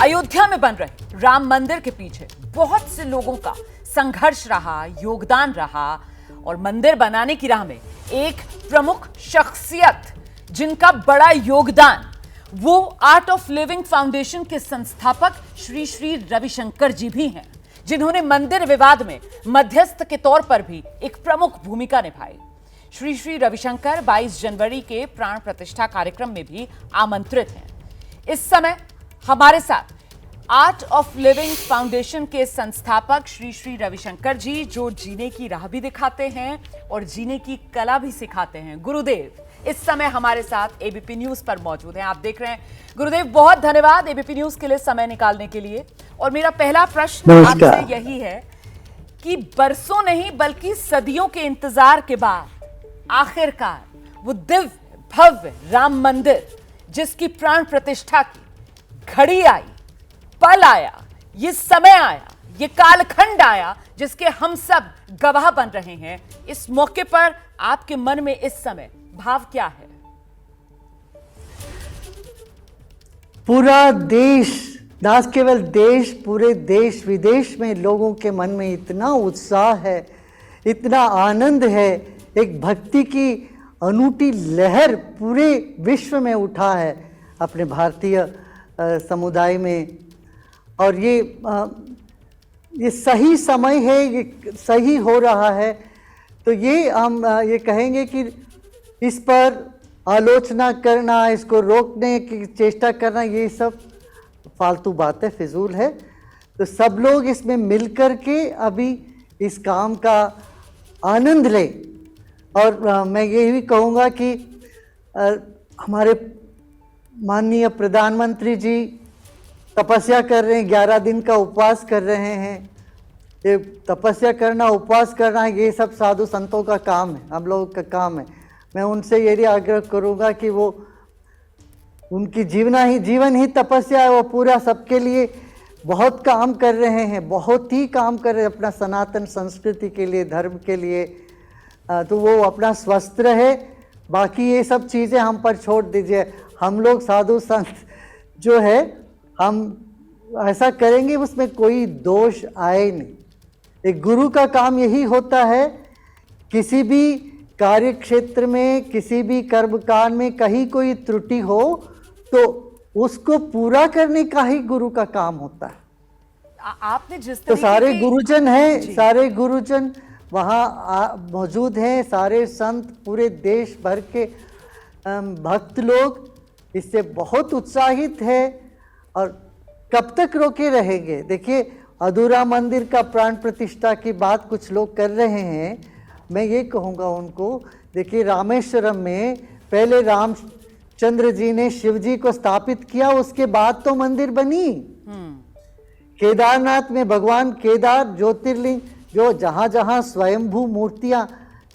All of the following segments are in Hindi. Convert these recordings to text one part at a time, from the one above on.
अयोध्या में बन रहे राम मंदिर के पीछे बहुत से लोगों का संघर्ष रहा, योगदान रहा और मंदिर बनाने की राह में एक प्रमुख शख्सियत जिनका बड़ा योगदान, वो आर्ट ऑफ लिविंग फाउंडेशन के संस्थापक श्री श्री रविशंकर जी भी हैं, जिन्होंने मंदिर विवाद में मध्यस्थ के तौर पर भी एक प्रमुख भूमिका निभाई। श्री श्री रविशंकर 22 जनवरी के प्राण प्रतिष्ठा कार्यक्रम में भी आमंत्रित हैं। इस समय हमारे साथ आर्ट ऑफ लिविंग फाउंडेशन के संस्थापक श्री श्री रविशंकर जी, जो जीने की राह भी दिखाते हैं और जीने की कला भी सिखाते हैं, गुरुदेव, इस समय हमारे साथ एबीपी न्यूज पर मौजूद हैं। आप देख रहे हैं। गुरुदेव, बहुत धन्यवाद एबीपी न्यूज के लिए समय निकालने के लिए। और मेरा पहला प्रश्न आपसे यही है कि बरसों नहीं बल्कि सदियों के इंतजार के बाद आखिरकार वो दिव्य भव्य राम मंदिर, जिसकी प्राण प्रतिष्ठा की घड़ी आई, पल आया, ये समय आया, ये कालखंड आया, जिसके हम सब गवाह बन रहे हैं, इस मौके पर आपके मन में इस समय भाव क्या है? पूरा देश, ना केवल देश, पूरे देश विदेश में लोगों के मन में इतना उत्साह है, इतना आनंद है, एक भक्ति की अनूठी लहर पूरे विश्व में उठा है अपने भारतीय समुदाय में। और ये सही समय है, ये सही हो रहा है। तो ये हम ये कहेंगे कि इस पर आलोचना करना, इसको रोकने की चेष्टा करना, ये सब फालतू बातें, फिजूल है। तो सब लोग इसमें मिलकर के अभी इस काम का आनंद लें। और मैं ये भी कहूँगा कि हमारे माननीय प्रधानमंत्री जी तपस्या कर रहे हैं, 11 दिन का उपवास कर रहे हैं। ये तपस्या करना, उपवास करना, ये सब साधु संतों का काम है, हम लोगों का काम है। मैं उनसे यही आग्रह करूँगा कि वो उनकी जीवन ही तपस्या है। वो पूरा सबके लिए बहुत काम कर रहे हैं, बहुत ही काम कर रहे हैं अपना सनातन संस्कृति के लिए, धर्म के लिए। तो वो अपना स्वस्थ रहे, बाकी ये सब चीज़ें हम पर छोड़ दीजिए। हम लोग साधु संत जो है, हम ऐसा करेंगे उसमें कोई दोष आए नहीं। एक गुरु का काम यही होता है, किसी भी कार्य क्षेत्र में, किसी भी कर्मकांड में कहीं कोई त्रुटि हो तो उसको पूरा करने का ही गुरु का काम होता है। आपने जिस तो सारे गुरुजन हैं, सारे गुरुजन वहाँ मौजूद हैं, सारे संत, पूरे देश भर के भक्त लोग इससे बहुत उत्साहित है। और कब तक रोके रहेंगे? देखिए, अधूरा मंदिर का प्राण प्रतिष्ठा की बात कुछ लोग कर रहे हैं। मैं ये कहूँगा उनको, देखिए रामेश्वरम में पहले रामचंद्र जी ने शिव जी को स्थापित किया, उसके बाद तो मंदिर बनी। केदारनाथ में भगवान केदार ज्योतिर्लिंग, जो जहाँ जहाँ स्वयंभू मूर्तियाँ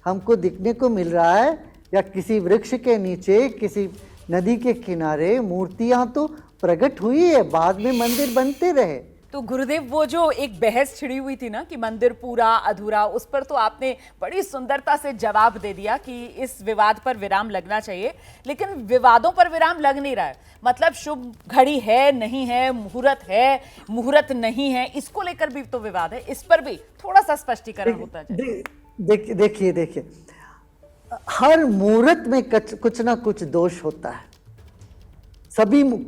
हमको दिखने को मिल रहा है, या किसी वृक्ष के नीचे, किसी नदी के किनारे मूर्तियाँ तो प्रकट हुई है, बाद में मंदिर बनते रहे। तो गुरुदेव, वो जो एक बहस छिड़ी हुई थी ना कि मंदिर पूरा अधूरा, उस पर तो आपने बड़ी सुंदरता से जवाब दे दिया कि इस विवाद पर विराम लगना चाहिए। लेकिन विवादों पर विराम लग नहीं रहा है। मतलब शुभ घड़ी है, नहीं है, मुहूर्त है, मुहूर्त नहीं है, इसको लेकर भी तो विवाद है। इस पर भी थोड़ा सा स्पष्टीकरण होता है। देखिए, हर मुहूर्त में कुछ ना कुछ दोष होता है।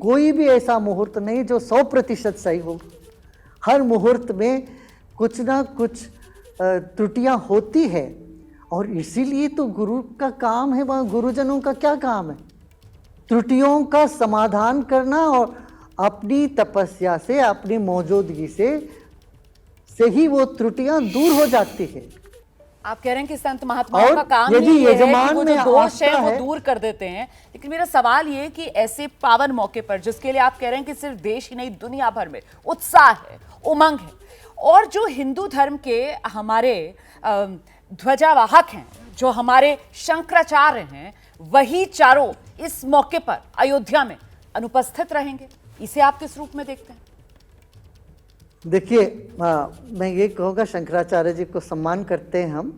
कोई भी ऐसा मुहूर्त नहीं जो 100% सही हो। हर मुहूर्त में कुछ ना कुछ त्रुटियां होती है, और इसीलिए तो गुरु का काम है। वह गुरुजनों का क्या काम है? त्रुटियों का समाधान करना, और अपनी तपस्या से, अपनी मौजूदगी से ही वो त्रुटियां दूर हो जाती है। आप कह रहे हैं कि संत महात्माओं का काम ही ये है कि वो जो दोष है वो दूर कर देते हैं। लेकिन मेरा सवाल ये कि ऐसे पावन मौके पर, जिसके लिए आप कह रहे हैं कि सिर्फ देश ही नहीं दुनिया भर में उत्साह है, उमंग है, और जो हिंदू धर्म के हमारे ध्वजावाहक हैं, जो हमारे शंकराचार्य हैं, वही चारों इस मौके पर अयोध्या में अनुपस्थित रहेंगे, इसे आप किस रूप में देखते हैं? देखिए, मैं ये कहूँगा, शंकराचार्य जी को सम्मान करते हैं हम,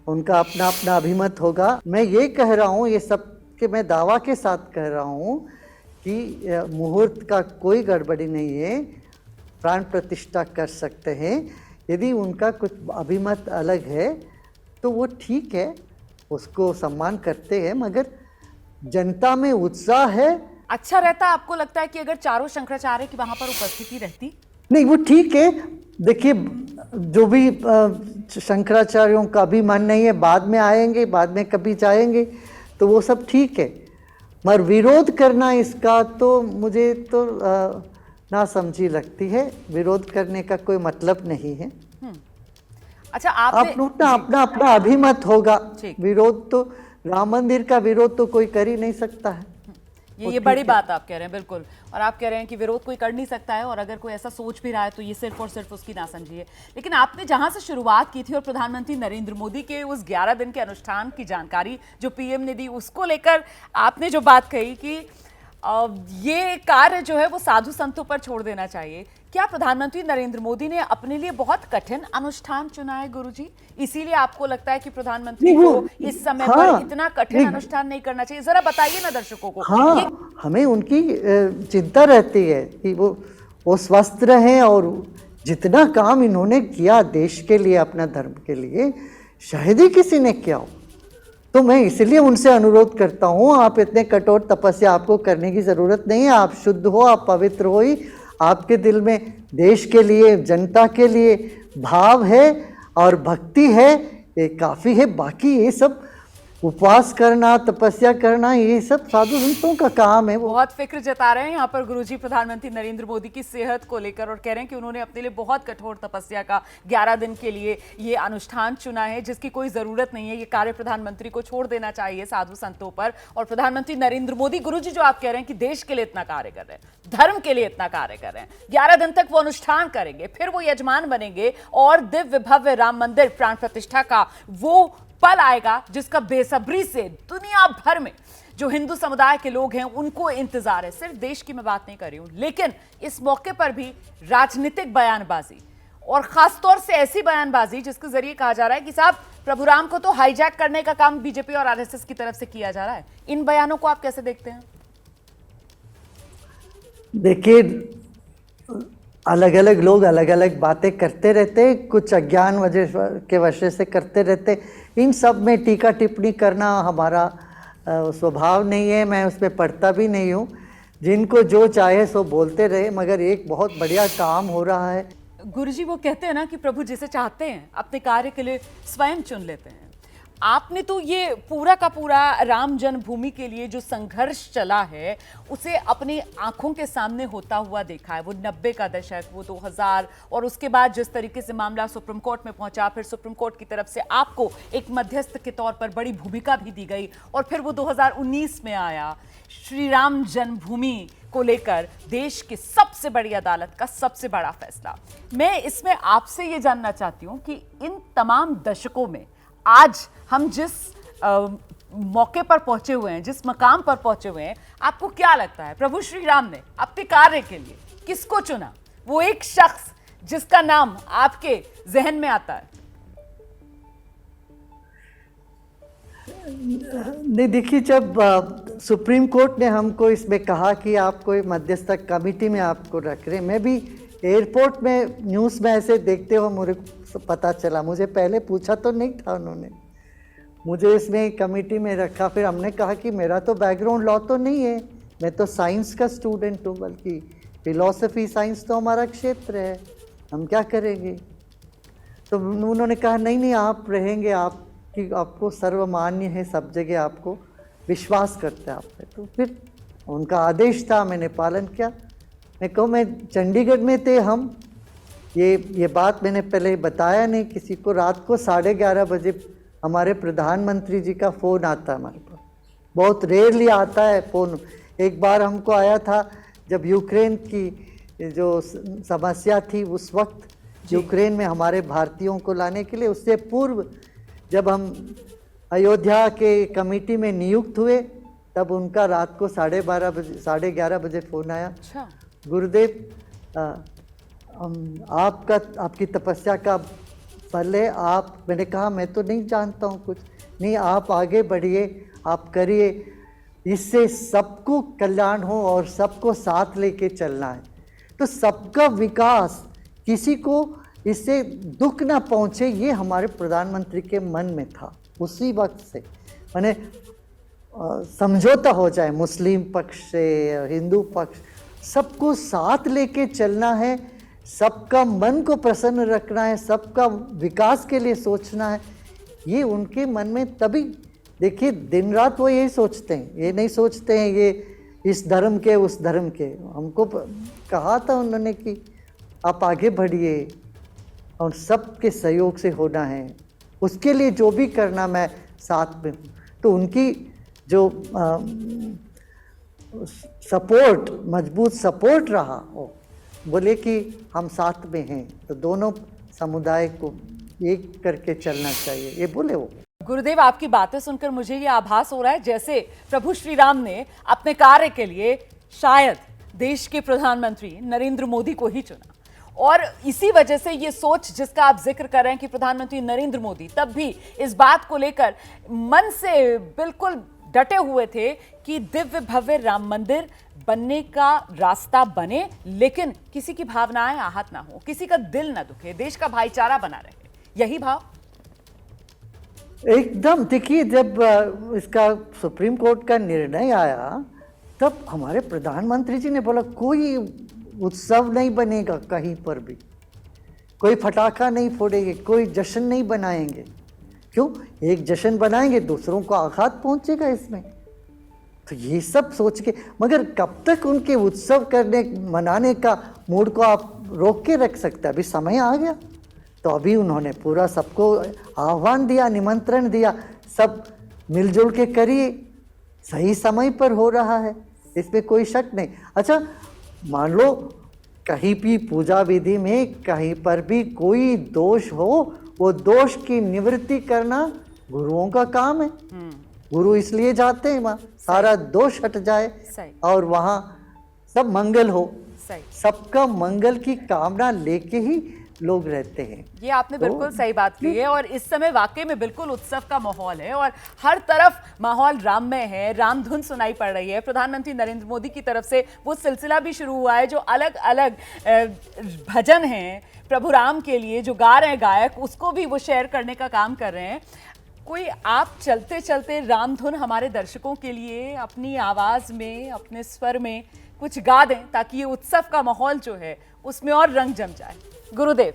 उनका अपना अपना अभिमत होगा। मैं ये कह रहा हूँ, ये सब कि मैं दावा के साथ कह रहा हूँ कि मुहूर्त का कोई गड़बड़ी नहीं है, प्राण प्रतिष्ठा कर सकते हैं। यदि उनका कुछ अभिमत अलग है तो वो ठीक है, उसको सम्मान करते हैं, मगर जनता में उत्साह है। अच्छा रहता आपको लगता है कि अगर चारों शंकराचार्य की वहां पर उपस्थिति रहती? नहीं, वो ठीक है। देखिए, जो भी शंकराचार्यों का भी मन नहीं है, बाद में आएंगे, बाद में कभी जाएंगे, तो वो सब ठीक है। मगर विरोध करना इसका तो मुझे तो ना समझी लगती है। विरोध करने का कोई मतलब नहीं है। अच्छा, आपने अपना अपना अपना अभिमत होगा। ठीक। विरोध तो, राम मंदिर का विरोध तो कोई कर ही नहीं सकता है। ये बड़ी बात आप कह रहे हैं, बिल्कुल। और आप कह रहे हैं कि विरोध कोई कर नहीं सकता है, और अगर कोई ऐसा सोच भी रहा है तो ये सिर्फ और सिर्फ उसकी नासमझी है। लेकिन आपने जहां से शुरुआत की थी और प्रधानमंत्री नरेंद्र मोदी के उस 11 दिन के अनुष्ठान की जानकारी जो पीएम ने दी, उसको लेकर आपने जो बात कही कि ये कार्य जो है वो साधु संतों पर छोड़ देना चाहिए, क्या प्रधानमंत्री नरेंद्र मोदी ने अपने लिए बहुत कठिन अनुष्ठान चुना है गुरुजी? इसीलिए आपको लगता है कि प्रधानमंत्री को इस समय पर इतना कठिन अनुष्ठान नहीं करना चाहिए? जरा बताइए ना दर्शकों को। हाँ, हमें उनकी चिंता रहती है कि वो स्वस्थ रहें, और जितना काम इन्होंने किया देश के लिए, अपना धर्म के लिए, शायद ही किसी ने किया हो। तो मैं इसलिए उनसे अनुरोध करता हूँ, आप इतने कठोर तपस्या आपको करने की ज़रूरत नहीं है। आप शुद्ध हो, आप पवित्र हो ही, आपके दिल में देश के लिए, जनता के लिए भाव है और भक्ति है, ये काफ़ी है। बाकी ये सब उपवास करना, तपस्या करना, ये सब साधु संतों का काम है। वो बहुत फिक्र जता रहे हैं यहाँ पर गुरुजी प्रधानमंत्री नरेंद्र मोदी की सेहत को लेकर, और कह रहे हैं कि उन्होंने अपने लिए बहुत कठोर तपस्या का 11 दिन के लिए ये अनुष्ठान चुना है, जिसकी कोई जरूरत नहीं है। ये कार्य प्रधानमंत्री को छोड़ देना चाहिए साधु संतों पर। और प्रधानमंत्री नरेंद्र मोदी, गुरुजी जो आप कह रहे हैं कि देश के लिए इतना कार्य कर रहे हैं, धर्म के लिए इतना कार्य कर रहे हैं, 11 दिन तक वो अनुष्ठान करेंगे, फिर वो यजमान बनेंगे, और दिव्य भव्य राम मंदिर प्राण प्रतिष्ठा का वो पल आएगा जिसका बेसब्री से दुनिया भर में जो हिंदू समुदाय के लोग हैं उनको इंतजार है। सिर्फ देश की मैं बात नहीं कर रही हूं, लेकिन इस मौके पर भी राजनीतिक बयानबाजी, और खासतौर से ऐसी बयानबाजी जिसके जरिए कहा जा रहा है कि साहब प्रभु राम को तो हाईजैक करने का काम बीजेपी और आरएसएस की तरफ से किया जा रहा है। इन बयानों को आप कैसे देखते हैं? देखिए, अलग अलग लोग अलग अलग बातें करते रहते, कुछ अज्ञान वजह के वजह से करते रहते। इन सब में टीका टिप्पणी करना हमारा स्वभाव नहीं है, मैं उसमें पढ़ता भी नहीं हूँ। जिनको जो चाहे सो बोलते रहे, मगर एक बहुत बढ़िया काम हो रहा है। गुरुजी वो कहते हैं ना कि प्रभु जिसे चाहते हैं अपने कार्य के लिए स्वयं चुन लेते हैं। आपने तो ये पूरा का पूरा राम जन्मभूमि के लिए जो संघर्ष चला है उसे अपनी आंखों के सामने होता हुआ देखा है। वो 90 का दशक, वो 2000, और उसके बाद जिस तरीके से मामला सुप्रीम कोर्ट में पहुंचा, फिर सुप्रीम कोर्ट की तरफ से आपको एक मध्यस्थ के तौर पर बड़ी भूमिका भी दी गई, और फिर वो 2019 में आया श्री राम जन्मभूमि को लेकर देश की सबसे बड़ी अदालत का सबसे बड़ा फैसला। मैं इसमें आपसे ये जानना चाहती हूँ कि इन तमाम दशकों में आज हम जिस मौके पर पहुंचे हुए हैं, जिस मकाम पर पहुंचे हुए हैं, आपको क्या लगता है प्रभु श्री राम ने अपने कार्य के लिए किसको चुना? वो एक शख्स जिसका नाम आपके जहन में आता है? नहीं, देखिए, जब सुप्रीम कोर्ट ने हमको इसमें कहा कि आप कोई मध्यस्थक कमेटी में आपको रख रहे, मैं भी एयरपोर्ट में न्यूज़ में ऐसे देखते हुए मुझे पता चला। मुझे पहले पूछा तो नहीं था उन्होंने, मुझे इसमें कमेटी में रखा। फिर हमने कहा कि मेरा तो बैकग्राउंड लॉ तो नहीं है, मैं तो साइंस का स्टूडेंट हूँ, बल्कि फिलॉसफी साइंस तो हमारा क्षेत्र है, हम क्या करेंगे। तो उन्होंने कहा नहीं नहीं, आप रहेंगे, आपको सर्वमान्य है, सब जगह आपको विश्वास करते हैं आप पे। तो फिर उनका आदेश था, मैंने पालन किया। मैं कहूँ, मैं चंडीगढ़ में थे हम, ये बात मैंने पहले बताया नहीं किसी को। रात को 11:30 बजे हमारे प्रधानमंत्री जी का फ़ोन आता है हमारे पास, बहुत रेयरली आता है फ़ोन। एक बार हमको आया था जब यूक्रेन की जो समस्या थी उस वक्त, यूक्रेन में हमारे भारतीयों को लाने के लिए। उससे पूर्व जब हम अयोध्या के कमेटी में नियुक्त हुए, तब उनका रात को 11:30 बजे फ़ोन आया। अच्छा। गुरुदेव, आपकी तपस्या का फल है। मैंने कहा मैं तो नहीं जानता हूँ कुछ। नहीं, आप आगे बढ़िए, आप करिए। इससे सबको कल्याण हो और सबको साथ लेके चलना है। तो सबका विकास, किसी को इससे दुख ना पहुंचे, ये हमारे प्रधानमंत्री के मन में था उसी वक्त से। माने समझौता हो जाए मुस्लिम पक्ष से, हिंदू पक्ष, सबको साथ लेके चलना है, सबका मन को प्रसन्न रखना है, सबका विकास के लिए सोचना है, ये उनके मन में। तभी देखिए दिन रात वो यही सोचते हैं, ये नहीं सोचते हैं ये इस धर्म के उस धर्म के। हमको कहा था उन्होंने कि आप आगे बढ़िए और सबके सहयोग से होना है, उसके लिए जो भी करना मैं साथ में हूँ। तो उनकी जो सपोर्ट, मजबूत सपोर्ट रहा, वो बोले कि हम साथ में हैं, तो दोनों समुदाय को एक करके चलना चाहिए, ये बोले वो। गुरुदेव, आपकी बातें सुनकर मुझे ये आभास हो रहा है जैसे प्रभु श्री राम ने अपने कार्य के लिए शायद देश के प्रधानमंत्री नरेंद्र मोदी को ही चुना, और इसी वजह से ये सोच जिसका आप जिक्र कर रहे हैं कि प्रधानमंत्री नरेंद्र मोदी तब भी इस बात को लेकर मन से बिल्कुल डटे हुए थे कि दिव्य भव्य राम मंदिर बनने का रास्ता बने, लेकिन किसी की भावनाएं आहत ना हो, किसी का दिल ना दुखे, देश का भाईचारा बना रहे। यही भाव एकदम। देखिए, जब इसका सुप्रीम कोर्ट का निर्णय आया तब हमारे प्रधानमंत्री जी ने बोला कोई उत्सव नहीं बनेगा कहीं पर भी, कोई फटाखा नहीं फोड़ेंगे, कोई जश्न नहीं बनाएंगे। क्यों? एक जश्न बनाएंगे दूसरों को आघात पहुंचेगा इसमें। तो ये सब सोच के, मगर कब तक उनके उत्सव करने मनाने का मूड को आप रोक के रख सकते हैं? अभी समय आ गया, तो अभी उन्होंने पूरा सबको आह्वान दिया, निमंत्रण दिया, सब मिलजुल के करिए, सही समय पर हो रहा है, इसमें कोई शक नहीं। अच्छा, मान लो कहीं भी पूजा विधि में कहीं पर भी कोई दोष हो, वो दोष की निवृत्ति करना गुरुओं का काम है। गुरु इसलिए जाते हैं वहाँ, सारा दोष हट जाए और वहाँ सब मंगल हो। सबका मंगल की कामना लेके ही लोग रहते हैं। ये आपने बिल्कुल सही बात की है, और इस समय वाकई में बिल्कुल उत्सव का माहौल है और हर तरफ माहौल राममय है, राम धुन सुनाई पड़ रही है। प्रधानमंत्री नरेंद्र मोदी की तरफ से वो सिलसिला भी शुरू हुआ है जो अलग अलग भजन हैं प्रभु राम के लिए जो गा रहे हैं गायक, उसको भी वो शेयर करने का काम कर रहे हैं। कोई आप चलते चलते राम धुन हमारे दर्शकों के लिए अपनी आवाज में, अपने स्वर में कुछ गा दें ताकि ये उत्सव का माहौल जो है उसमें और रंग जम जाए। गुरुदेव,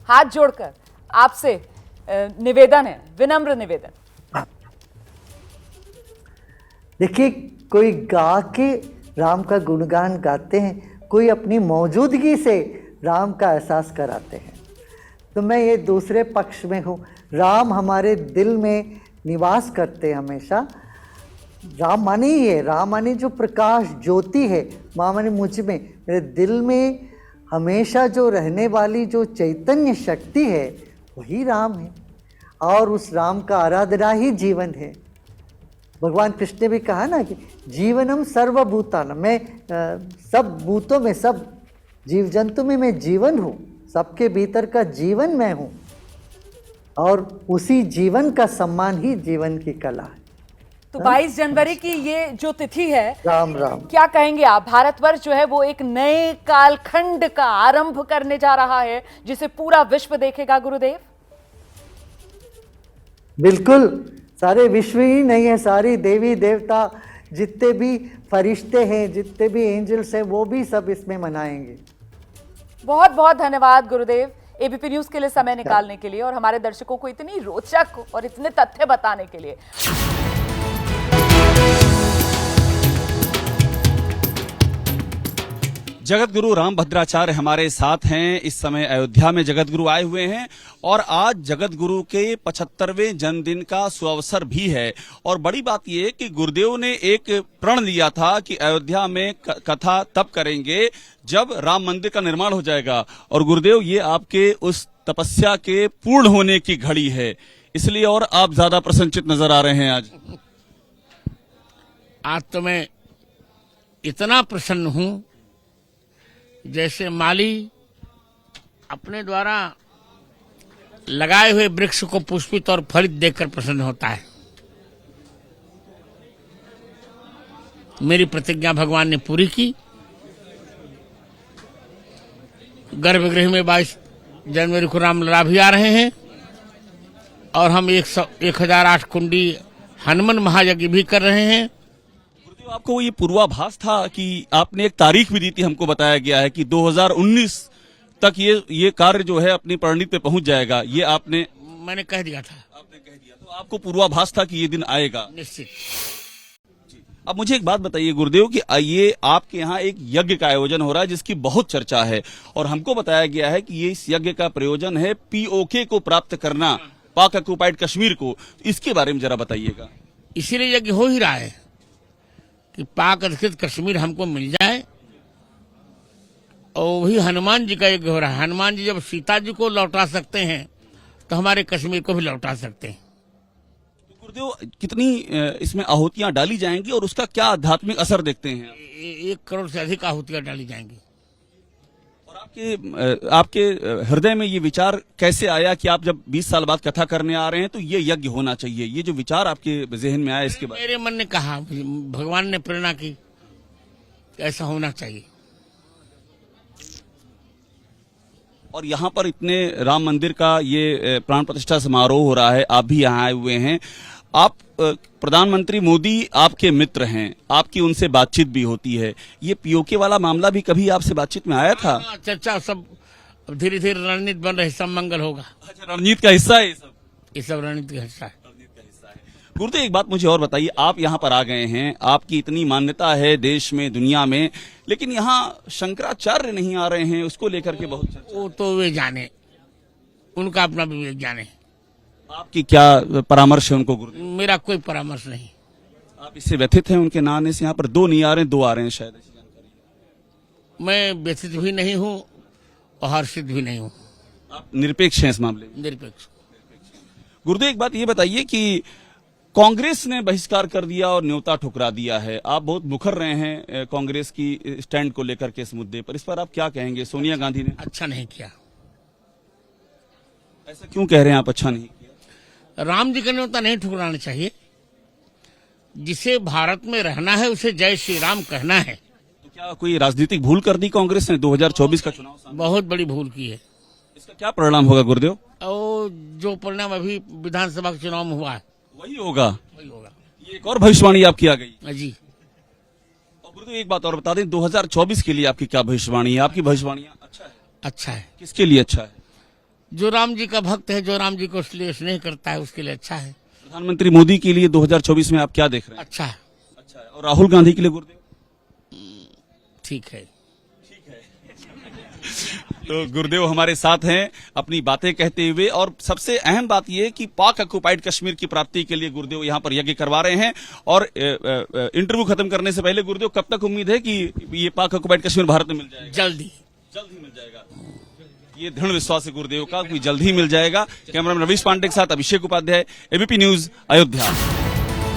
हाथ जोड़कर आपसे निवेदन है, विनम्र निवेदन। देखिए, कोई गा के राम का गुणगान गाते हैं, कोई अपनी मौजूदगी से राम का एहसास कराते हैं। तो मैं ये दूसरे पक्ष में हूँ। राम हमारे दिल में निवास करते हैं हमेशा। राम माने ही है, राम माने जो प्रकाश ज्योति है, माँ माने मुझ में, मेरे दिल में हमेशा जो रहने वाली जो चैतन्य शक्ति है वही राम है, और उस राम का आराधना ही जीवन है। भगवान कृष्ण ने भी कहा ना कि जीवनम सर्वभूतानां, मैं सब भूतों में, सब जीव जंतु में मैं जीवन हूँ, सबके भीतर का जीवन मैं हूँ, और उसी जीवन का सम्मान ही जीवन की कला है। तो 22 जनवरी की ये जो तिथि है, राम राम, क्या कहेंगे आप? भारतवर्ष जो है वो एक नए कालखंड का आरंभ करने जा रहा है जिसे पूरा विश्व देखेगा। गुरुदेव, बिल्कुल, सारे विश्व ही नहीं है, सारी देवी देवता, जितने भी फरिश्ते हैं, जितने भी एंजल्स हैं, वो भी सब इसमें मनाएंगे। बहुत बहुत धन्यवाद गुरुदेव, एबीपी न्यूज के लिए समय निकालने के लिए और हमारे दर्शकों को इतनी रोचक और इतने तथ्य बताने के लिए। जगत गुरु राम भद्राचार्य हमारे साथ हैं। इस समय अयोध्या में जगत गुरु आए हुए हैं और आज जगत गुरु के 75वें जन्मदिन का सुअवसर भी है। और बड़ी बात यह कि गुरुदेव ने एक प्रण लिया था कि अयोध्या में कथा तब करेंगे जब राम मंदिर का निर्माण हो जाएगा, और गुरुदेव ये आपके उस तपस्या के पूर्ण होने की घड़ी है, इसलिए और आप ज्यादा प्रसन्नचित नजर आ रहे हैं। आज तो मैं इतना प्रसन्न हूं जैसे माली अपने द्वारा लगाए हुए वृक्ष को पुष्पित और फलित देखकर प्रसन्न होता है। मेरी प्रतिज्ञा भगवान ने पूरी की। गर्भगृह में 22 जनवरी को रामलला भी आ रहे हैं और हम 1008 कुंडी हनुमान महायज्ञ भी कर रहे हैं। गुरुदेव, आपको ये पूर्वाभास था कि आपने एक तारीख भी दी थी, हमको बताया गया है कि 2019 तक ये कार्य जो है अपनी परिणति पे पहुंच जाएगा, ये मैंने कह दिया था। आपने कह दिया, तो आपको पूर्वाभास था कि ये दिन आएगा? निश्चित। अब मुझे एक बात बताइए गुरुदेव कि ये आपके यहाँ एक यज्ञ का आयोजन हो रहा है जिसकी बहुत चर्चा है और हमको बताया गया है कि ये इस यज्ञ का प्रयोजन है पीओके को प्राप्त करना, पाक ऑक्युपाइड कश्मीर को। इसके बारे में जरा बताइएगा। इसीलिए यज्ञ हो ही रहा है कि पाक अधिकृत कश्मीर हमको मिल जाए और वही हनुमान जी का यज्ञ हो रहा है। हनुमान जी जब सीता जी को लौटा सकते हैं तो हमारे कश्मीर को भी लौटा सकते हैं। तो गुरुदेव, कितनी इसमें आहुतियां डाली जाएंगी और उसका क्या आध्यात्मिक असर देखते हैं? 1 करोड़ से अधिक आहुतियां डाली जाएंगी। और आपके हृदय में ये विचार कैसे आया कि आप जब 20 साल बाद कथा करने आ रहे हैं तो ये यज्ञ होना चाहिए? ये जो विचार आपके जहन में आया, इसके बारे मेरे मन ने कहा, भगवान ने प्रेरणा की, ऐसा होना चाहिए। और यहाँ पर इतने राम मंदिर का ये प्राण प्रतिष्ठा समारोह हो रहा है, आप भी यहाँ आए हुए हैं। आप प्रधानमंत्री मोदी आपके मित्र हैं, आपकी उनसे बातचीत भी होती है। ये पीओके वाला मामला भी कभी आपसे बातचीत में आया था? चर्चा सब धीरे धीरे रणनीति बन रही, सब मंगल होगा। अच्छा, रणनीति का हिस्सा है ये सब रणनीति का हिस्सा है। गुरुदेव, एक बात मुझे और बताइए, आप यहाँ पर आ गए हैं, आपकी इतनी मान्यता है देश में, दुनिया में, लेकिन यहाँ शंकराचार्य नहीं आ रहे हैं, उसको लेकर के बहुत चर्चा। वो तो वे जाने, उनका अपना विवेक जाने। आपकी क्या परामर्श है उनको गुरुदेव? मेरा कोई परामर्श नहीं। आप इससे व्यथित हैं उनके ना आने से? यहाँ पर 2 नहीं आ रहे हैं, 2 आ रहे हैं शायद, ऐसी जानकारी। मैं व्यथित भी नहीं हूँ और हर्षित भी नहीं हूँ। आप निरपेक्ष हैं इस मामले में? निरपेक्ष। गुरुदेव, एक बात ये बताइए कि कांग्रेस ने बहिष्कार कर दिया और न्योता ठुकरा दिया है। आप बहुत मुखर रहे हैं कांग्रेस की स्टैंड को लेकर के इस मुद्दे पर, इस पर आप क्या कहेंगे? सोनिया गांधी ने अच्छा नहीं किया। ऐसा क्यों कह रहे हैं आप, अच्छा नहीं किया? राम जी का न्योता नहीं ठुकराना चाहिए। जिसे भारत में रहना है उसे जय श्री राम कहना है। तो क्या कोई राजनीतिक भूल कर दी कांग्रेस ने? 2024 का चुनाव सामने, बहुत बड़ी भूल की है। इसका क्या परिणाम होगा गुरुदेव? और जो परिणाम अभी विधानसभा के चुनाव में हुआ है वही होगा। वही होगा। ये एक और भविष्यवाणी आपकी आ गई जी। और गुरुदेव, एक बात और बता दें, 2024 के लिए आपकी क्या भविष्यवाणी है? आपकी भविष्यवाणियां अच्छा है? अच्छा है। किसके लिए अच्छा है? जो राम जी का भक्त है, जो राम जी को इसलिए स्नेह करता है, उसके लिए अच्छा है। प्रधानमंत्री मोदी के लिए 2024 में आप क्या देख रहे हैं? अच्छा है। अच्छा है। और राहुल गांधी के लिए गुरुदेव? ठीक है। तो गुरुदेव हमारे साथ हैं अपनी बातें कहते हुए, और सबसे अहम बात यह कि पाक ऑक्युपाइड कश्मीर की प्राप्ति के लिए गुरुदेव यहाँ पर यज्ञ करवा रहे हैं। और इंटरव्यू खत्म करने से पहले गुरुदेव, कब तक उम्मीद है कि ये पाक ऑक्युपाइड कश्मीर भारत में मिल जाएगा? जल्दी मिल जाएगा। ये दृढ़ विश्वास है गुरुदेव का कि जल्द ही मिल जाएगा। कैमरामैन रवीश पांडे के साथ अभिषेक उपाध्याय, एबीपी न्यूज, अयोध्या।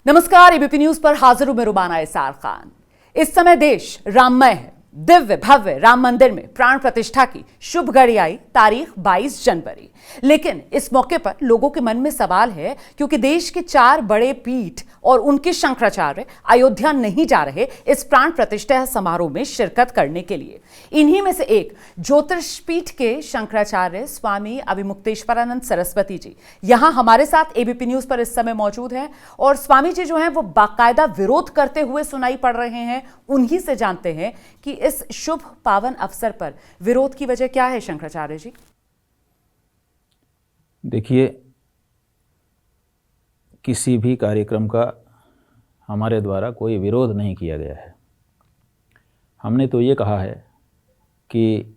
नमस्कार, एबीपी न्यूज पर हाजिर हूं मैं रुबाना इसार खान। इस समय देश राममय है। दिव्य भव्य राम मंदिर में प्राण प्रतिष्ठा की शुभ घड़ी आई, तारीख 22 जनवरी। लेकिन इस मौके पर लोगों के मन में सवाल है, क्योंकि देश के 4 बड़े पीठ और उनके शंकराचार्य अयोध्या नहीं जा रहे इस प्राण प्रतिष्ठा समारोह में शिरकत करने के लिए। इन्हीं में से एक ज्योतिषपीठ के शंकराचार्य स्वामी अभिमुक्तेश्वरानंद सरस्वती जी यहां हमारे साथ एबीपी न्यूज पर इस समय मौजूद हैं। और स्वामी जी जो हैं वो बाकायदा विरोध करते हुए सुनाई पड़ रहे हैं। उन्हीं से जानते हैं कि इस शुभ पावन अवसर पर विरोध की वजह क्या है। शंकराचार्य जी, देखिए, किसी भी कार्यक्रम का हमारे द्वारा कोई विरोध नहीं किया गया है। हमने तो ये कहा है कि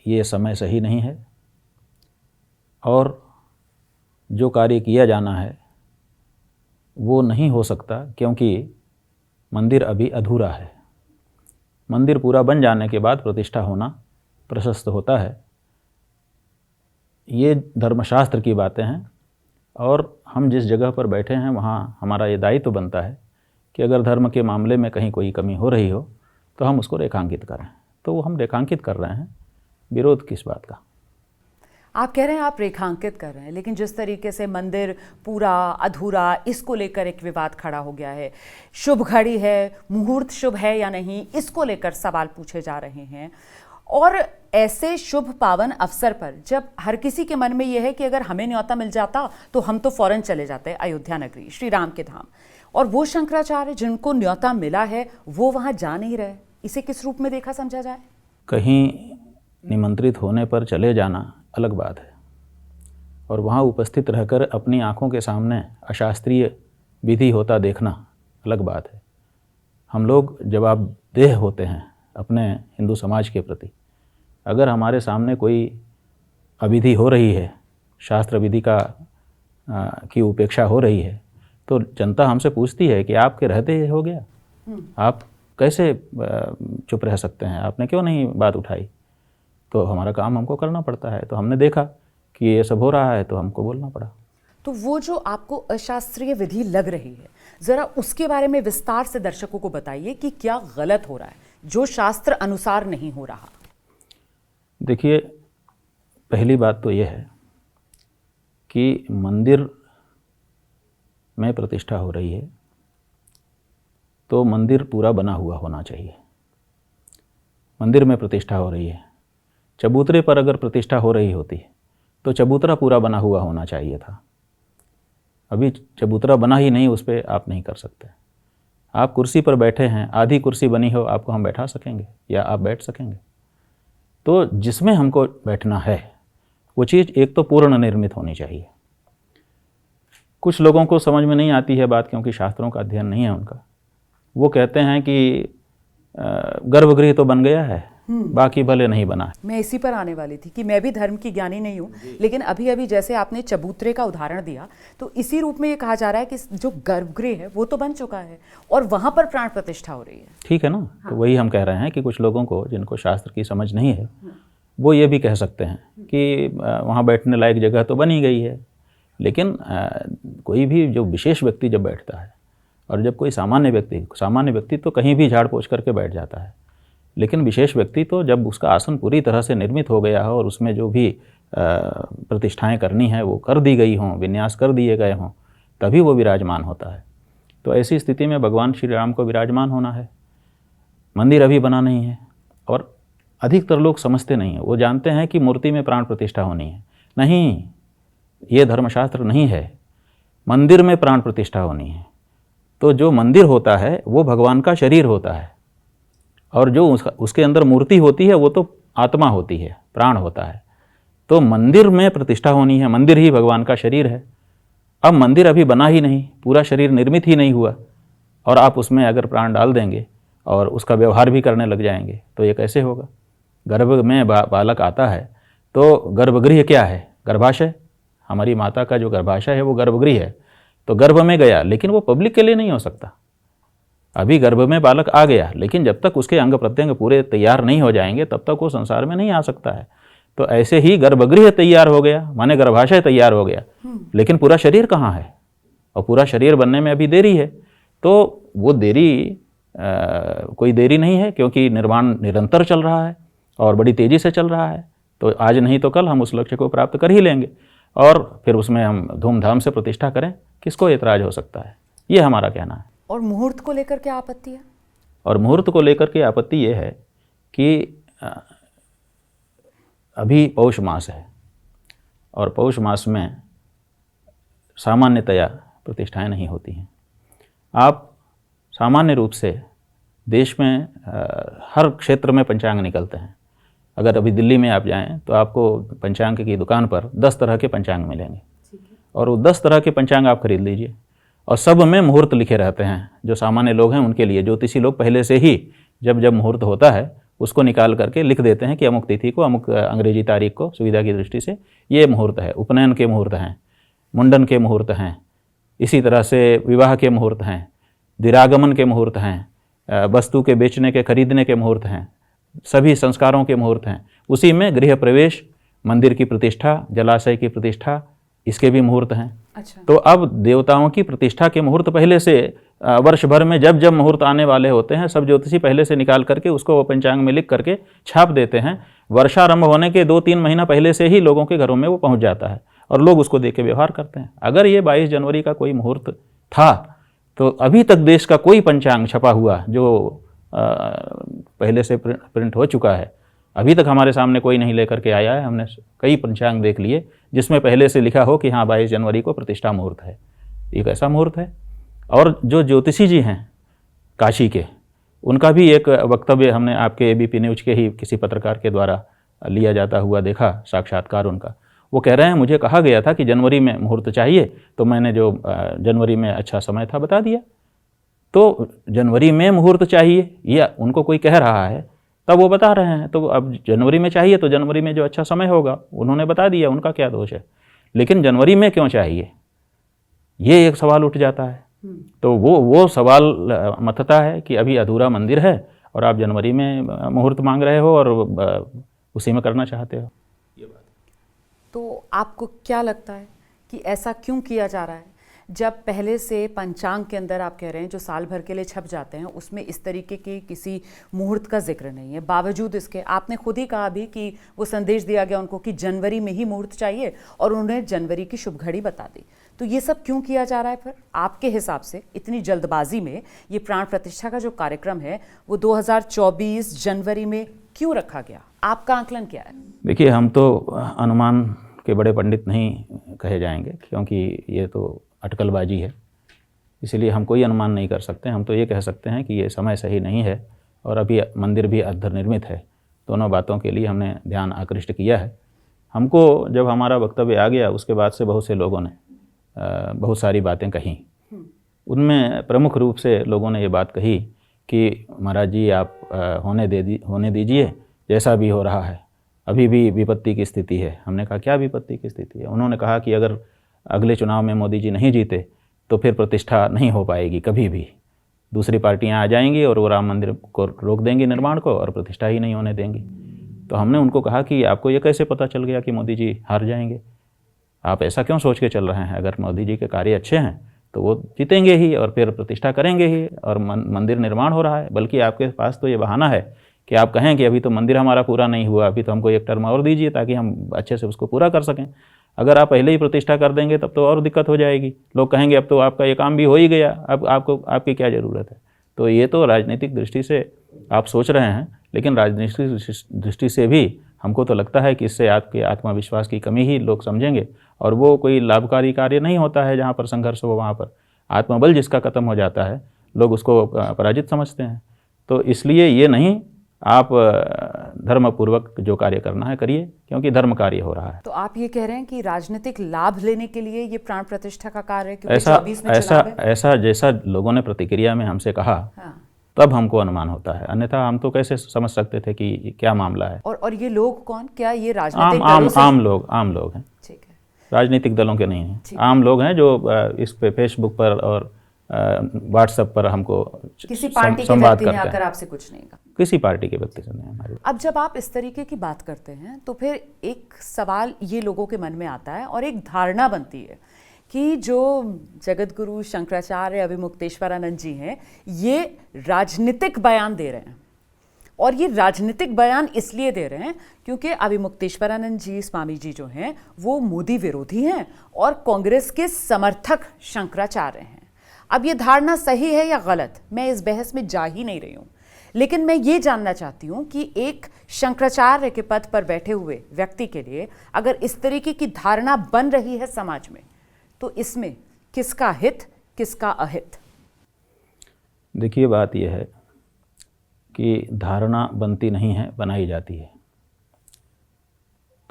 ये समय सही नहीं है और जो कार्य किया जाना है वो नहीं हो सकता, क्योंकि मंदिर अभी अधूरा है। मंदिर पूरा बन जाने के बाद प्रतिष्ठा होना प्रशस्त होता है। ये धर्मशास्त्र की बातें हैं और हम जिस जगह पर बैठे हैं वहाँ हमारा ये दायित्व बनता है कि अगर धर्म के मामले में कहीं कोई कमी हो रही हो तो हम उसको रेखांकित करें। तो वो हम रेखांकित कर रहे हैं, विरोध किस बात का। आप कह रहे हैं आप रेखांकित कर रहे हैं, लेकिन जिस तरीके से मंदिर पूरा अधूरा, इसको लेकर एक विवाद खड़ा हो गया है। शुभ घड़ी है, मुहूर्त शुभ है या नहीं, इसको लेकर सवाल पूछे जा रहे हैं। और ऐसे शुभ पावन अवसर पर जब हर किसी के मन में यह है कि अगर हमें न्योता मिल जाता तो हम तो फौरन चले जाते अयोध्या नगरी, श्री राम के धाम, और वो शंकराचार्य जिनको न्योता मिला है वो वहां जा नहीं रहे, इसे किस रूप में देखा समझा जाए? कहीं निमंत्रित होने पर चले जाना अलग बात है, और वहाँ उपस्थित रहकर अपनी आँखों के सामने अशास्त्रीय विधि होता देखना अलग बात है। हम लोग जवाबदेह होते हैं अपने हिंदू समाज के प्रति। अगर हमारे सामने कोई अविधि हो रही है, शास्त्र विधि की उपेक्षा हो रही है, तो जनता हमसे पूछती है कि आपके रहते ये हो गया, आप कैसे चुप रह सकते हैं, आपने क्यों नहीं बात उठाई? तो हमारा काम हमको करना पड़ता है। तो हमने देखा कि ये सब हो रहा है तो हमको बोलना पड़ा। तो वो जो आपको अशास्त्रीय विधि लग रही है, जरा उसके बारे में विस्तार से दर्शकों को बताइए कि क्या गलत हो रहा है जो शास्त्र अनुसार नहीं हो रहा। देखिए, पहली बात तो ये है कि मंदिर में प्रतिष्ठा हो रही है तो मंदिर पूरा बना हुआ होना चाहिए। मंदिर में प्रतिष्ठा हो रही है, चबूतरे पर अगर प्रतिष्ठा हो रही होती तो चबूतरा पूरा बना हुआ होना चाहिए था। अभी चबूतरा बना ही नहीं, उस पर आप नहीं कर सकते। आप कुर्सी पर बैठे हैं, आधी कुर्सी बनी हो, आपको हम बैठा सकेंगे या आप बैठ सकेंगे? तो जिसमें हमको बैठना है वो चीज़ एक तो पूर्ण निर्मित होनी चाहिए। कुछ लोगों को समझ में नहीं आती है बात, क्योंकि शास्त्रों का अध्ययन नहीं है उनका। वो कहते हैं कि गर्भगृह तो बन गया है, बाकी भले नहीं बना है। मैं इसी पर आने वाली थी कि मैं भी धर्म की ज्ञानी नहीं हूँ, लेकिन अभी अभी जैसे आपने चबूतरे का उदाहरण दिया तो इसी रूप में ये कहा जा रहा है कि जो गर्भगृह है वो तो बन चुका है और वहां पर प्राण प्रतिष्ठा हो रही है। ठीक है ना। हाँ। तो वही हम कह रहे हैं कि कुछ लोगों को जिनको शास्त्र की समझ नहीं है वो ये भी कह सकते हैं कि वहाँ बैठने लायक जगह तो बनी गई है, लेकिन कोई भी जो विशेष व्यक्ति जब बैठता है, और जब कोई सामान्य व्यक्ति तो कहीं भी झाड़ पोंछ करके बैठ जाता है, लेकिन विशेष व्यक्ति तो जब उसका आसन पूरी तरह से निर्मित हो गया हो और उसमें जो भी प्रतिष्ठाएं करनी है वो कर दी गई हों, विन्यास कर दिए गए हों, तभी वो विराजमान होता है। तो ऐसी स्थिति में भगवान श्री राम को विराजमान होना है। मंदिर अभी बना नहीं है और अधिकतर लोग समझते नहीं हैं। वो जानते हैं कि मूर्ति में प्राण प्रतिष्ठा होनी है। नहीं, ये धर्मशास्त्र नहीं है। मंदिर में प्राण प्रतिष्ठा होनी है। तो जो मंदिर होता है वो भगवान का शरीर होता है, और जो उसके अंदर मूर्ति होती है वो तो आत्मा होती है, प्राण होता है। तो मंदिर में प्रतिष्ठा होनी है, मंदिर ही भगवान का शरीर है। अब मंदिर अभी बना ही नहीं, पूरा शरीर निर्मित ही नहीं हुआ, और आप उसमें अगर प्राण डाल देंगे और उसका व्यवहार भी करने लग जाएंगे तो ये कैसे होगा? गर्भ में बालक आता है तो गर्भगृह क्या है? गर्भाशय। हमारी माता का जो गर्भाशय है वो गर्भगृह है। तो गर्भ में गया, लेकिन वो पब्लिक के लिए नहीं हो सकता। अभी गर्भ में बालक आ गया, लेकिन जब तक उसके अंग प्रत्यंग पूरे तैयार नहीं हो जाएंगे तब तक वो संसार में नहीं आ सकता है। तो ऐसे ही गर्भगृह तैयार हो गया, माने गर्भाशय तैयार हो गया, लेकिन पूरा शरीर कहाँ है? और पूरा शरीर बनने में अभी देरी है। तो वो देरी कोई देरी नहीं है, क्योंकि निर्माण निरंतर चल रहा है और बड़ी तेज़ी से चल रहा है। तो आज नहीं तो कल हम उस लक्ष्य को प्राप्त कर ही लेंगे, और फिर उसमें हम धूमधाम से प्रतिष्ठा करें, किसको ऐतराज़ हो सकता है? ये हमारा कहना है। और मुहूर्त को लेकर क्या आपत्ति है? और मुहूर्त को लेकर के आपत्ति ये है कि अभी पौष मास है, और पौष मास में सामान्यतया प्रतिष्ठाएं नहीं होती हैं। आप सामान्य रूप से देश में हर क्षेत्र में पंचांग निकलते हैं। अगर अभी दिल्ली में आप जाएं तो आपको पंचांग की दुकान पर 10 तरह के पंचांग मिलेंगे, और वो 10 तरह के पंचांग आप खरीद लीजिए, और सब में मुहूर्त लिखे रहते हैं। जो सामान्य लोग हैं उनके लिए, ज्योतिषी लोग पहले से ही जब मुहूर्त होता है उसको निकाल करके लिख देते हैं कि अमुक तिथि को, अमुक अंग्रेजी तारीख को, सुविधा की दृष्टि से ये मुहूर्त है। उपनयन के मुहूर्त हैं, मुंडन के मुहूर्त हैं, इसी तरह से विवाह के मुहूर्त हैं, दिरागमन के मुहूर्त हैं, वस्तु के बेचने के खरीदने के मुहूर्त हैं, सभी संस्कारों के मुहूर्त हैं। उसी में गृह प्रवेश, मंदिर की प्रतिष्ठा, जलाशय की प्रतिष्ठा, इसके भी मुहूर्त हैं। अच्छा। तो अब देवताओं की प्रतिष्ठा के मुहूर्त पहले से वर्ष भर में जब जब मुहूर्त आने वाले होते हैं सब ज्योतिषी पहले से निकाल करके उसको वो पंचांग में लिख करके छाप देते हैं। वर्षारंभ होने के 2-3 महीना पहले से ही लोगों के घरों में वो पहुंच जाता है और लोग उसको देख के व्यवहार करते हैं। अगर ये 22 जनवरी का कोई मुहूर्त था तो अभी तक देश का कोई पंचांग छपा हुआ जो पहले से प्रिंट हो चुका है, अभी तक हमारे सामने कोई नहीं लेकर के आया है। हमने कई पंचांग देख लिए जिसमें पहले से लिखा हो कि हाँ 22 जनवरी को प्रतिष्ठा मुहूर्त है। एक ऐसा मुहूर्त है। और जो ज्योतिषी जी हैं काशी के, उनका भी एक वक्तव्य हमने आपके एबीपी न्यूज के ही किसी पत्रकार के द्वारा लिया जाता हुआ देखा, साक्षात्कार उनका। वो कह रहे हैं मुझे कहा गया था कि जनवरी में मुहूर्त चाहिए, तो मैंने जो जनवरी में अच्छा समय था बता दिया। तो जनवरी में मुहूर्त चाहिए या उनको कोई कह रहा है तब वो बता रहे हैं, तो अब जनवरी में चाहिए तो जनवरी में जो अच्छा समय होगा उन्होंने बता दिया, उनका क्या दोष है। लेकिन जनवरी में क्यों चाहिए, ये एक सवाल उठ जाता है। तो वो सवाल मतता है कि अभी अधूरा मंदिर है और आप जनवरी में मुहूर्त मांग रहे हो और उसी में करना चाहते हो। तो आपको क्या लगता है कि ऐसा क्यों किया जा रहा है, जब पहले से पंचांग के अंदर आप कह रहे हैं जो साल भर के लिए छप जाते हैं उसमें इस तरीके के किसी मुहूर्त का जिक्र नहीं है। बावजूद इसके आपने खुद ही कहा भी कि वो संदेश दिया गया उनको कि जनवरी में ही मुहूर्त चाहिए और उन्हें जनवरी की शुभ घड़ी बता दी। तो ये सब क्यों किया जा रहा है फिर आपके हिसाब से इतनी जल्दबाजी में? ये प्राण प्रतिष्ठा का जो कार्यक्रम है वो 2024 जनवरी में क्यों रखा गया, आपका आंकलन क्या है? देखिए, हम तो अनुमान के बड़े पंडित नहीं कहे जाएंगे क्योंकि ये तो अटकलबाजी है, इसलिए हम कोई अनुमान नहीं कर सकते। हम तो ये कह सकते हैं कि ये समय सही नहीं है और अभी मंदिर भी अर्धनिर्मित है। दोनों बातों के लिए हमने ध्यान आकृष्ट किया है। हमको जब हमारा वक्तव्य आ गया उसके बाद से बहुत से लोगों ने बहुत सारी बातें कही। उनमें प्रमुख रूप से लोगों ने ये बात कही कि महाराज जी आप होने दीजिए, जैसा भी हो रहा है अभी भी विपत्ति की स्थिति है। हमने कहा क्या विपत्ति की स्थिति है? उन्होंने कहा कि अगर अगले चुनाव में मोदी जी नहीं जीते तो फिर प्रतिष्ठा नहीं हो पाएगी कभी भी। दूसरी पार्टियां आ जाएंगी और वो राम मंदिर को रोक देंगी निर्माण को और प्रतिष्ठा ही नहीं होने देंगी। तो हमने उनको कहा कि आपको ये कैसे पता चल गया कि मोदी जी हार जाएंगे? आप ऐसा क्यों सोच के चल रहे हैं? अगर मोदी जी के कार्य अच्छे हैं तो वो जीतेंगे ही और फिर प्रतिष्ठा करेंगे ही और मंदिर निर्माण हो रहा है। बल्कि आपके पास तो ये बहाना है कि आप कहें कि अभी तो मंदिर हमारा पूरा नहीं हुआ, अभी तो हमको एक टर्म और दीजिए ताकि हम अच्छे से उसको पूरा कर सकें। अगर आप पहले ही प्रतिष्ठा कर देंगे तब तो और दिक्कत हो जाएगी। लोग कहेंगे अब तो आपका ये काम भी हो ही गया, अब आपकी क्या ज़रूरत है? तो ये तो राजनीतिक दृष्टि से आप सोच रहे हैं, लेकिन राजनीतिक दृष्टि से भी हमको तो लगता है कि इससे आपके आत्मविश्वास की कमी ही लोग समझेंगे और वो कोई लाभकारी कार्य नहीं होता है। जहाँ पर संघर्ष हो वहाँ पर आत्मबल जिसका खत्म हो जाता है लोग उसको पराजित समझते हैं। तो इसलिए ये नहीं, आप धर्मपूर्वक जो कार्य करना है करिए क्योंकि धर्म कार्य हो रहा है। तो आप ये कह रहे हैं कि राजनीतिक लाभ लेने के लिए ये प्राण प्रतिष्ठा का कार्य है क्योंकि 24 में चुनाव है? ऐसा जैसा लोगों ने प्रतिक्रिया में हमसे कहा हाँ। तब हमको अनुमान होता है, अन्यथा हम तो कैसे समझ सकते थे कि क्या मामला है। और ये लोग कौन, क्या ये राजनीतिक दलों से? आम लोग हैं, ठीक है, राजनीतिक दलों के नहीं हैं। आम लोग हैं जो इस पे फेसबुक पर और व्हाट्सएप पर हमको किसी पार्टी के संवाद व्यक्ति ने करते आकर हैं। आपसे कुछ नहीं कहा? किसी पार्टी के व्यक्ति से नहीं हमारी। अब जब आप इस तरीके की बात करते हैं तो फिर एक सवाल ये लोगों के मन में आता है और एक धारणा बनती है कि जो जगत गुरु शंकराचार्य अभिमुक्तेश्वरानंद जी हैं ये राजनीतिक बयान दे रहे हैं। और ये राजनीतिक बयान इसलिए दे रहे हैं क्योंकि अभिमुक्तेश्वरानंद जी स्वामी जी जो हैं वो मोदी विरोधी हैं और कांग्रेस के समर्थक शंकराचार्य हैं। अब ये धारणा सही है या गलत, मैं इस बहस में जा ही नहीं रही हूँ, लेकिन मैं ये जानना चाहती हूँ कि एक शंकराचार्य के पद पर बैठे हुए व्यक्ति के लिए अगर इस तरीके की धारणा बन रही है समाज में तो इसमें किसका हित किसका अहित? देखिए, बात यह है कि धारणा बनती नहीं है, बनाई जाती है।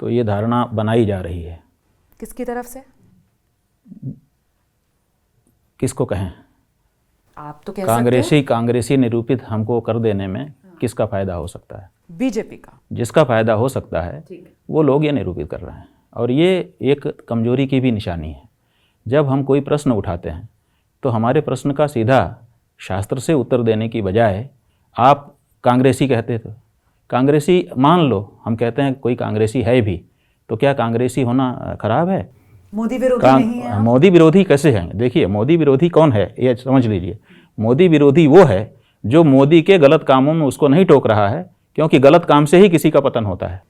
तो ये धारणा बनाई जा रही है। किसकी तरफ से? किसको कहें? आप तो कह सकते हैं। कांग्रेसी निरूपित हमको कर देने में किसका फायदा हो सकता है? बीजेपी का। जिसका फायदा हो सकता है वो लोग ये निरूपित कर रहे हैं और ये एक कमजोरी की भी निशानी है। जब हम कोई प्रश्न उठाते हैं तो हमारे प्रश्न का सीधा शास्त्र से उत्तर देने की बजाय आप कांग्रेसी कहते थे। कांग्रेसी मान लो हम कहते हैं कोई कांग्रेसी है भी, तो क्या कांग्रेसी होना खराब है? मोदी विरोधी नहीं है? मोदी विरोधी कैसे हैं? देखिए, मोदी विरोधी कौन है ये समझ लीजिए। मोदी विरोधी वो है जो मोदी के गलत कामों में उसको नहीं टोक रहा है, क्योंकि गलत काम से ही किसी का पतन होता है।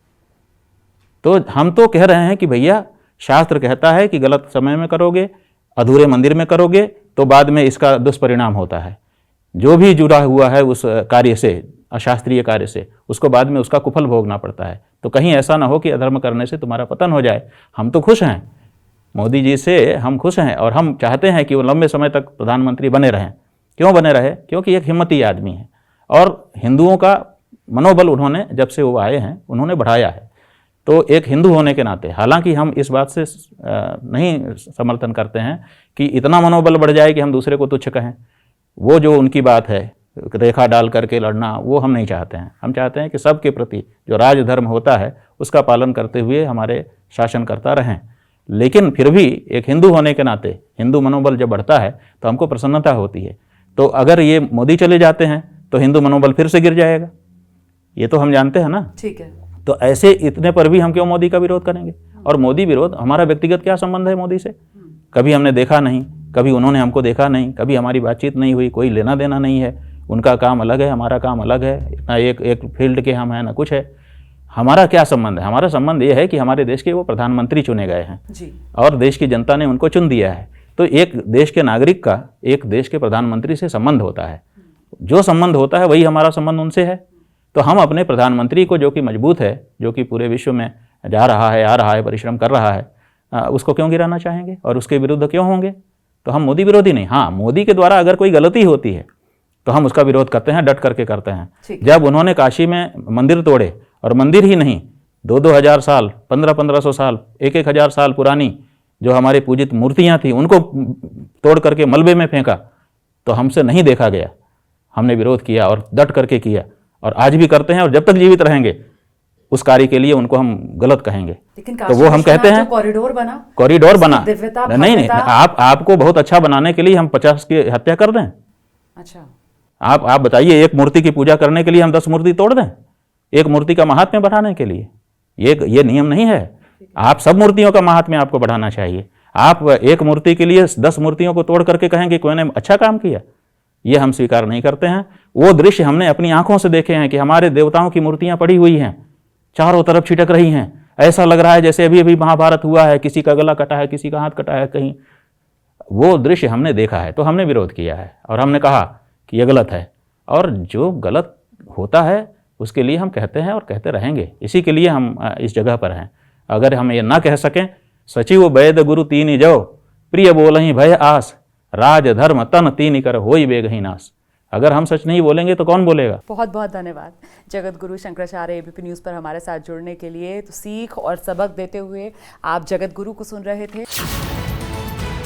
तो हम तो कह रहे हैं कि भैया शास्त्र कहता है कि गलत समय में करोगे, अधूरे मंदिर में करोगे तो बाद में इसका दुष्परिणाम होता है। जो भी जुड़ा हुआ है उस कार्य से, अशास्त्रीय कार्य से, उसको बाद में उसका कुफल भोगना पड़ता है। तो कहीं ऐसा ना हो कि अधर्म करने से तुम्हारा पतन हो जाए। हम तो खुश हैं, मोदी जी से हम खुश हैं और हम चाहते हैं कि वो लंबे समय तक प्रधानमंत्री बने रहें। क्यों बने रहे? क्योंकि एक हिम्मती आदमी है और हिंदुओं का मनोबल उन्होंने जब से वो आए हैं उन्होंने बढ़ाया है। तो एक हिंदू होने के नाते, हालांकि हम इस बात से नहीं समर्थन करते हैं कि इतना मनोबल बढ़ जाए कि हम दूसरे को तुच्छ कहें। वो जो उनकी बात है रेखा डाल करके लड़ना, वो हम नहीं चाहते हैं। हम चाहते हैं कि सबके प्रति जो राजधर्म होता है उसका पालन करते हुए हमारे शासनकर्ता रहें। लेकिन फिर भी एक हिंदू होने के नाते हिंदू मनोबल जब बढ़ता है तो हमको प्रसन्नता होती है। तो अगर ये मोदी चले जाते हैं तो हिंदू मनोबल फिर से गिर जाएगा, ये तो हम जानते हैं ना। ठीक है। तो ऐसे इतने पर भी हम क्यों मोदी का विरोध करेंगे? और मोदी विरोध, हमारा व्यक्तिगत क्या संबंध है मोदी से? कभी हमने देखा नहीं, कभी उन्होंने हमको देखा नहीं, कभी हमारी बातचीत नहीं हुई, कोई लेना देना नहीं है। उनका काम अलग है, हमारा काम अलग है, ना एक फील्ड के हम हैं ना कुछ है। हमारा क्या संबंध है? हमारा संबंध ये है कि हमारे देश के वो प्रधानमंत्री चुने गए हैं जी। और देश की जनता ने उनको चुन दिया है। तो एक देश के नागरिक का एक देश के प्रधानमंत्री से संबंध होता है, जो संबंध होता है वही हमारा संबंध उनसे है। तो हम अपने प्रधानमंत्री को, जो कि मजबूत है, जो कि पूरे विश्व में जा रहा है, आ रहा है, परिश्रम कर रहा है, उसको क्यों गिराना चाहेंगे और उसके विरुद्ध क्यों होंगे? तो हम मोदी विरोधी नहीं। हाँ, मोदी के द्वारा अगर कोई गलती होती है तो हम उसका विरोध करते हैं, डट करके करते हैं। जब उन्होंने काशी में मंदिर तोड़े, और मंदिर ही नहीं, 2-2 हज़ार साल, 1500-1500 साल, 1-1 हज़ार साल पुरानी जो हमारे पूजित मूर्तियां थी उनको तोड़ करके मलबे में फेंका, तो हमसे नहीं देखा गया। हमने विरोध किया और डट करके किया, और आज भी करते हैं, और जब तक जीवित रहेंगे उस कार्य के लिए उनको हम गलत कहेंगे। लेकिन तो वो हम कहते हैं कॉरिडोर बना, कॉरिडोर बना, दिव्यता, नहीं, आपको बहुत अच्छा बनाने के लिए हम 50 की हत्या कर दें? अच्छा, आप बताइए, एक मूर्ति की पूजा करने के लिए हम 10 मूर्ति तोड़ दें? एक मूर्ति का महात्म्य बढ़ाने के लिए? ये नियम नहीं है। आप सब मूर्तियों का महात्म्य आपको बढ़ाना चाहिए। आप एक मूर्ति के लिए 10 मूर्तियों को तोड़ करके कहेंगे कोई ने अच्छा काम किया, ये हम स्वीकार नहीं करते हैं। वो दृश्य हमने अपनी आंखों से देखे हैं कि हमारे देवताओं की मूर्तियां पड़ी हुई हैं, चारों तरफ छिटक रही हैं। ऐसा लग रहा है जैसे अभी अभी महाभारत हुआ है, किसी का गला कटा है, किसी का हाथ कटा है कहीं। वो दृश्य हमने देखा है, तो हमने विरोध किया है और हमने कहा कि ये गलत है। और जो गलत होता है उसके लिए हम कहते हैं और कहते रहेंगे। इसी के लिए हम इस जगह पर हैं। अगर हम ये ना कह सकें, सचिव वैद गुरु तीन जो, प्रिय बोलहि भय आस, राज धर्म तन तीन कर होई बेगहि नास। अगर हम सच नहीं बोलेंगे तो कौन बोलेगा? बहुत बहुत धन्यवाद जगत गुरु शंकराचार्य एबीपी न्यूज़ पर हमारे साथ जुड़ने के लिए। तो सीख और सबक देते हुए आप जगत गुरु को सुन रहे थे।